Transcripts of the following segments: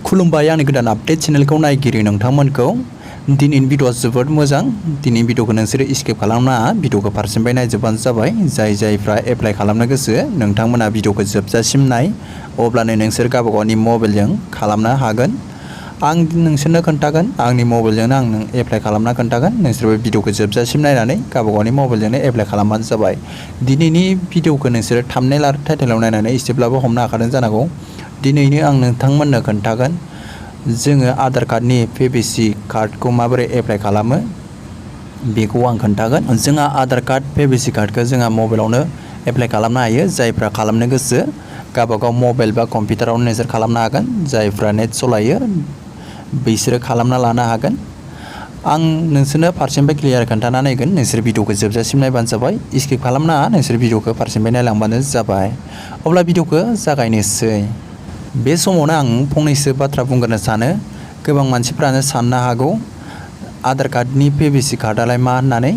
खुलुमबाय आंनि गोदान आपडेट चेनेलखौ नायगिरि नोंथांमोनखौ दिनैनि भिडिअआ जोबोद मोजां। दिनै भिडिअखौ नोंसोरो स्किप खालामनाङा, भिडिअखौ फारसेनिफ्राय नायजोबबानो जाबाय। जायफ्रा एप्लाइ खालामनो गोसो नोंथांमोना भिडिअखौ जोबजासिम नाय, अब्लानो नोंसोर गावबा गावनि मबाइलजों खालामनो हागोन। आं नोंसोरनो खोन्थागोन, आंनि मबाइलजोंनो आं एप्लाइ खालामना खोन्थागोन। नोंसोरबो भिडिअखौ जोबजासिम नायनानै गावबा गावनि मबाइलजोंनो एप्लाइ खालामबानो जाबाय। दिनैनि भिडिअखौ नोंसोरो थाम्बनेल आरो टाइटेलाव नायनानै एसेब्लाबो हमनो हाखादों जानांगौ। दिनैनो आं नोंथांमोननो खोन्थागोन जोङो आधार कार्डनि PVC कार्डखौ माबोरै एप्लाइ खालामो बेखौ आं खोन्थागोन। जोंहा आधार कार्ड PVC कार्डखौ जोंहा मबाइलावनो एप्लाइ खालामनो हायो। जायफ्रा खालामनो गोसो गावबागाव मबाइल बा कम्पिउटारावनो नोंसोर खालामनो हागोन। जायफ्रा नेट सालायो बिसोरो खालामना लानो हागोन। आं नोंसोरनो फारसेनिफ्राय क्लियार खोन्थाना होगोन, नोंसोर भिडिअखौ जोबजासिम नायबानो जाबाय। स्किप खालामनाङा, नोंसोर भिडिअखौ फारसेनिफ्राय नायलांबानो जाबाय। अब्ला भिडिअखौ जागायनोसै। बे समावनो आं फंनैसो बाथ्रा बुंग्रोनो सानो। गोबां मानसिफ्रानो साननो हागौ आधार कार्डनि PVC कार्डआलाय मा होननानै।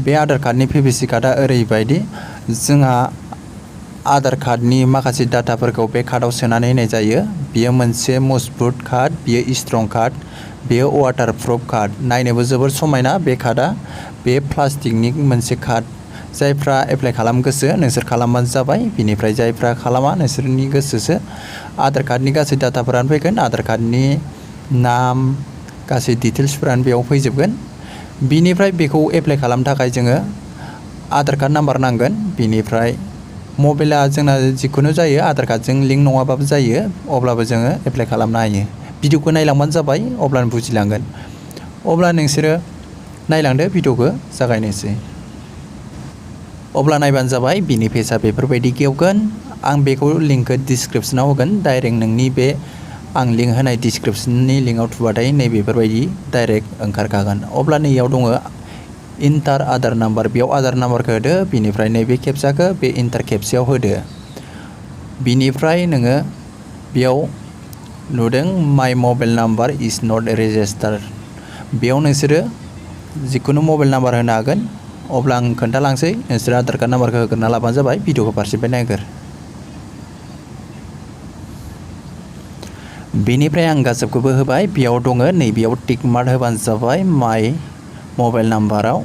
बे आधार कार्डनि PVC कार्डआ ओरैबायदि, जोंहा आधार कार्डनि माखासे डाटाफोरखौ बे कार्डआव सोनानै होनाय जायो। बियो मोनसे मजबुत कार्ड, बियो स्ट्रं कार्ड, बेयो वाटार प्रुफ कार्ड। नायनोबो जोबोर समायना बे कार्डआ। बे प्लास्टिकनि मोनसे कार्ड। जायफ्रा एप्लाइ खालामनो गोसो नोंसोर खालामबानो जाबाय। बिनिफ्राय जायफ्रा खालामा नोंसोरनि गोसोसो। आधार कार्डनि गासै डाटाफोरानो फैगोन। आधार कार्डनि नाम गासै डिटेल्सफोरानो बेयाव फैजोबगोन। बिनिफ्राय बेखौ एप्लाइ खालामनो थाखाय जोङो आधार कार्ड नाम्बार नांगोन। बिनिफ्राय मबाइला जोंना जिखुनु जायो, आधार कार्डजों लिंक नङाबाबो जायो, अब्लाबो जोङो एप्लाइ खालामनो हायो। भिडिअखौ नायलांबानो जाबाय, अब्लानो बुजिलांगोन। अब्ला नोंसोरो नायलांदो, भिडिअखौ जागायनोसै। अब्ला नायबानो जाबाय। बिनि पेजआ बेफोरबायदि गेवगोन। आं बेखौ लिंकखौ डिसक्रिपसनाव होगोन। डाइरेक्ट नोंनि बे आं लिंक होनाय डिसक्रिपसननि लिंकआव थुबाथाय नैबेफोरबायदि डाइरेक्ट ओंखारखागोन। अब्ला नैयाव दङ इन्टार आधार नाम्बार, बेयाव आधार नाम्बारखौ होदो। बिनिफ्राय नैबे खेबसाखौ बे इन्टार खेबसेयाव होदो। बिनिफ्राय नोङो बेयाव नुदों my mobile number is not registered. बेयाव नोंसोरो जिखुनु मबाइल नाम्बार होनो हागोन। अब्ला आं खोन्थालांसै, नोंसोरो आधार कार्ड नाम्बारखौ होग्रोना लाबानो जाबाय। भिडिअखौ फारसेनिफ्राय नायग्रो। बेनिफ्राय आं गासैखौबो होबाय। बेयाव दङ नैबेयाव टिक मार्क होबानो जाबाय माइ मबाइल नाम्बाराव।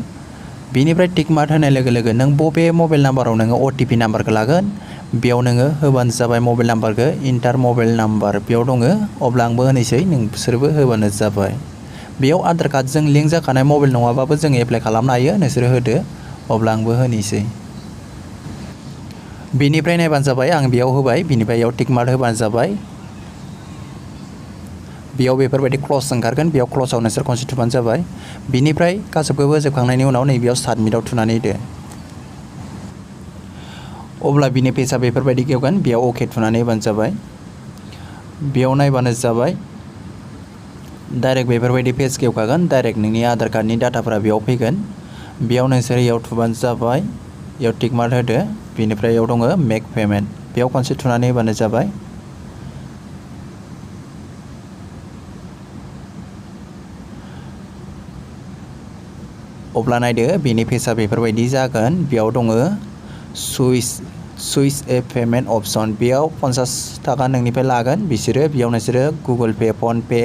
बेनिफ्राय टिक मार्क होनाय लोगो लोगो नों बबे मबाइल नाम्बाराव नोङो OTP नाम्बारखौ लागोन बेयाव नोङो होबानो जाबाय मबाइल नाम्बारखौ। इन्टार मबाइल नाम्बार बेयाव दङ। अब्ला आंबो होनोसै, नोंसोरबो होबानो जाबाय। बेयाव आधार कार्डजों लिंक जाखानाय मबाइल नङाबाबो जों एप्लाइ खालामनो हायो। नोंसोरो होदो। अब्ला आंबो होनोसै। बेनिफ्राय नायबानो जाबाय। आं बेयाव होबाय। बिनिफ्राय बेयाव टिक मार्क होबानो जाबाय। बेयाव बेफोरबायदि क्लस ओंखारगोन। बेयाव क्लसआव नोंसोर खनसे थुबानो जाबाय। बिनिफ्राय गासैखौबो होजोबखांनायनि उनाव नैबेयाव साबमिटआव थुनानै होदो। अब्ला बिनि पेजआ बेफोरबायदि गेवगोन। बेयाव अके थुनानै होबानो जाबाय। बेयाव नायबानो जाबाय। डाइरेक्ट बेफोरबायदि पेज गेवखागोन। डाइरेक्ट नोंनि आधार कार्डनि डाटाफोरा बेयाव फैगोन। बेयाव नोंसोर इयाव थुबानो जाबाय। इयाव टिक मार्क होदो। बेनिफ्राय इयाव दङ मेक पेमेन्ट, बेयाव खनसे थुनानै होबानो जाबाय। अब्ला नायदो, बेनि पेजआ बेफोरबायदि जागोन। बेयाव दङ सुइस ए पेमेन्ट अपसन। बेयाव 50 थाखा नोंनिफ्राय लागोन बिसोरो। बेयाव नोंसोरो Google Pay, PhonePe,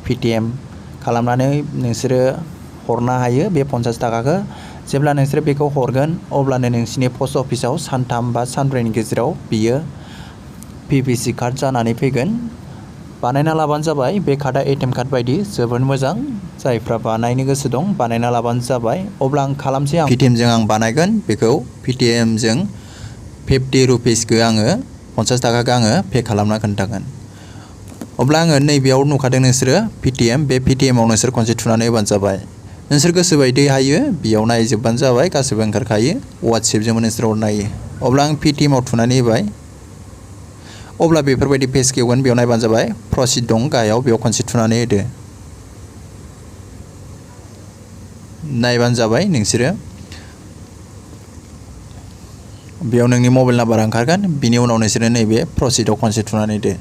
Paytm खालामनानै नोंसोरो हरनो हायो बे 50 थाखाखौ। जेब्ला नोंसोरो बेखौ हरगोन अब्लानो नोंसिनि पस्ट अफिसाव 3 बा 4 गेजेराव बियो PVC कार्ड जानानै फैगोन। बानायना लाबानो जाबाय। बे कार्डआ ATM कार्ड बायदि जोबोद मोजां। जायफ्रा बानायनो गोसो दं बानायना लाबानो जाबाय। अब्ला आं खालामसै। पेटिएमजों आं बानायगोन बेखौ। पेटिएमजों 50 रुपिसखौ आङो 50 थाखाखौ आङो पे खालामना खोन्थागोन। अब्ला आङो नैबेयाव नुखादों नोंसोरो पेटिएम, बे पेटिएमाव नोंसोर खनसे थुनानै होबानो जाबाय। नोंसोर गोसो बायदि हायो बेयाव नायजोबबानो जाबाय। गासैबो ओंखारखायो। वाट्सएपजोंबो नोंसोर हरनो हायो। अब्ला आं पेटिएमाव थुनानै होबाय। अब्ला बेफोरबायदि पेज गेवगोन। बेयाव नायबानो जाबाय। प्रसिड दं गाहायाव, बेयाव खनसे थुनानै होदो। नायबानो जाबाय नोंसोरो। बेयाव नोंनि मबाइल नाम्बार ओंखारगोन। बिनि उनाव नोंसोरो नैबे प्रसिडआव खनसे थुनानै होदो।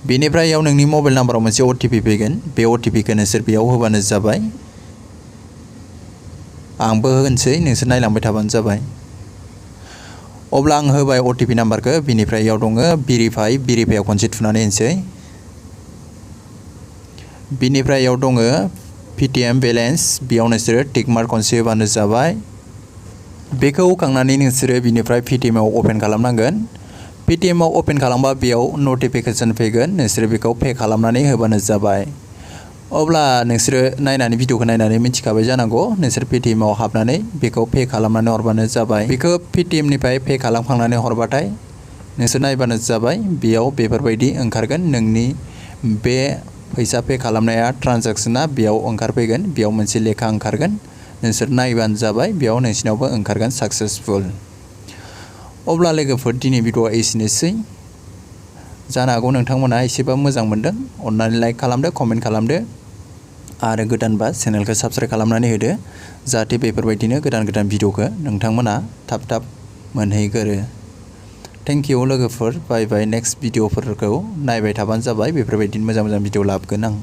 बेनिफ्राय इयाव नोंनि मबाइल नाम्बाराव मोनसे OTP फैगोन। बे OTPखौ नोंसोर बेयाव होबानो जाबाय। आंबो होनोसै, नोंसोर नायलांबाय थाबानो जाबाय। अब्ला आं होबाय OTP नाम्बारखौ बिनिफ्राय इयाव दङ भेरिफाइआव खनसे थुनानै होनोसै बिनिफ्राय इयाव दङ पेटिएम बेलेन्स बेयाव नोंसोरो टिक मार्क खनसे होबानो जाबाय बेखौ होखांनानै नोंसोरो बिनिफ्राय पेटिएमआव अपेन खालामनांगोन पेटिएमआव अपेन खालामबा बेयाव नटिफिकेसन फैगोन नोंसोरो बेखौ पे खालामनानै होबानो जाबाय अब्ला नोंसोरो नायनानै भिडिअखौ नायनानै मिथिखाबाय जानांगौ नोंसोर पेटिएमआव हाबनानै बेखौ पे खालामनानै हरबानो जाबाय बेखौ पेटिएमनिफ्राय पे खालामखांनानै हरबाथाय नोंसोर नायबानो जाबाय बेयाव बेफोरबायदि ओंखारगोन नोंनि बे फैसा पे खालामनाया ट्रान्जेक्सना बेयाव ओंखारफैगोन बेयाव मोनसे लेखा ओंखारगोन नोंसोर नायबानो जाबाय बेयाव नोंसिनावबो ओंखारगोन साक्सेसफुल अब्ला लोगोफोर दिनै भिडिअआ एसेनोसै जानो हागौ नोंथांमोना एसेबाबो मोजां मोनदों अन्नानै लाइक खालामदो कमेन्ट खालामदो आरो गोदानबा चेनेलखौ साबस्क्राइब खालामनानै होदो जाहाथे बेफोरबायदिनो गोदान भिडिअखौ नोंथांमोना थाब मोनहैगोरो थेंक इउ लोगोफोर बाय बाय नेक्स्ट भिडिअफोरखौ नायबाय थाबानो जाबाय बेफोरबायदिनो मोजां भिडिअ लाबोगोन आं